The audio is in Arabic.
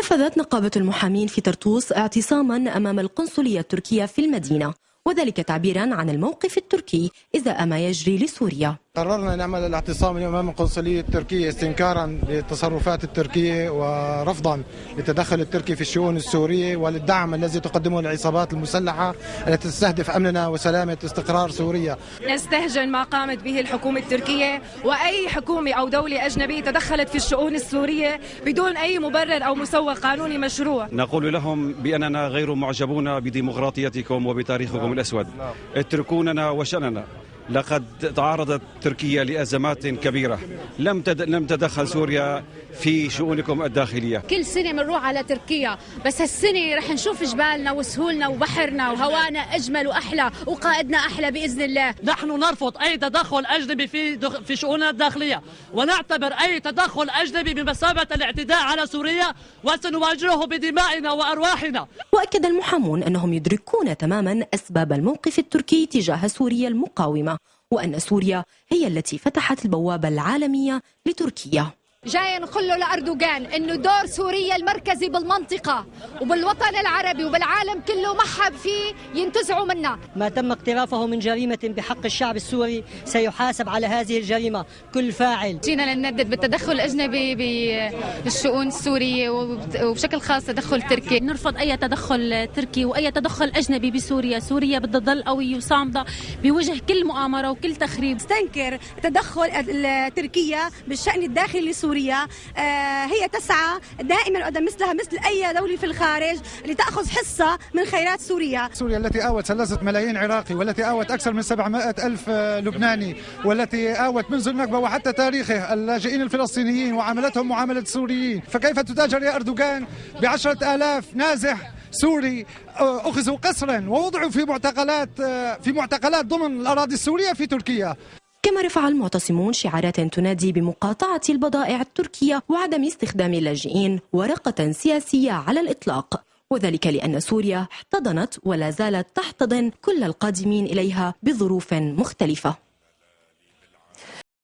نفذت نقابة المحامين في طرطوس اعتصاما أمام القنصلية التركية في المدينة، وذلك تعبيرا عن الموقف التركي إزاء ما يجري لسوريا. قررنا نعمل الاعتصام اليوم أمام القنصلية التركية استنكارا للتصرفات التركية ورفضا للتدخل التركي في الشؤون السورية وللدعم الذي تقدمه العصابات المسلحة التي تستهدف أمننا وسلامة استقرار سوريا. نستهجن ما قامت به الحكومة التركية وأي حكومة أو دولة أجنبية تدخلت في الشؤون السورية بدون أي مبرر أو مسوغ قانوني مشروع. نقول لهم بأننا غير معجبون بديمقراطيتكم وبتاريخكم الأسود. اتركوننا وشأننا. لقد تعرضت تركيا لأزمات كبيرة، لم تدخل سوريا في شؤونكم الداخلية. كل سنة بنروح على تركيا، بس هالسنة رح نشوف جبالنا وسهولنا وبحرنا وهوانا أجمل وأحلى وقائدنا أحلى بإذن الله. نحن نرفض أي تدخل أجنبي في شؤوننا الداخلية، ونعتبر أي تدخل أجنبي بمثابة الاعتداء على سوريا، وسنواجهه بدمائنا وأرواحنا. وأكد المحامون أنهم يدركون تماما أسباب الموقف التركي تجاه سوريا المقاومة، وأن سوريا هي التي فتحت البوابة العالمية لتركيا. جاي نقول له لأردوغان إنه دور سوريا المركزي بالمنطقة وبالوطن العربي وبالعالم كله ما حاب فيه ينتزعوا منا. ما تم اقترافه من جريمة بحق الشعب السوري سيحاسب على هذه الجريمة كل فاعل. جينا لنندد بالتدخل الأجنبي بالشؤون السورية وبشكل خاص تدخل تركي. نرفض أي تدخل تركي وأي تدخل أجنبي بسوريا. سوريا بدها تضل قوية وصامدة بوجه كل مؤامرة وكل تخريب. استنكر تدخل تركيا بالشأن الداخلي لسوريا. هي تسعى دائما قدام مثل أي دولة في الخارج لتأخذ حصة من خيرات سوريا. سوريا التي آوت 3 ملايين عراقي، والتي آوت أكثر من 700 ألف لبناني، والتي آوت منذ النكبة وحتى تاريخه اللاجئين الفلسطينيين وعاملتهم معاملة السوريين. فكيف تتاجر يا أردوغان ب10,000 نازح سوري أخذوا قسرا ووضعوا في معتقلات ضمن الأراضي السورية في تركيا؟ كما رفع المعتصمون شعارات تنادي بمقاطعة البضائع التركية وعدم استخدام اللاجئين ورقة سياسية على الإطلاق، وذلك لأن سوريا احتضنت ولا زالت تحتضن كل القادمين إليها بظروف مختلفة.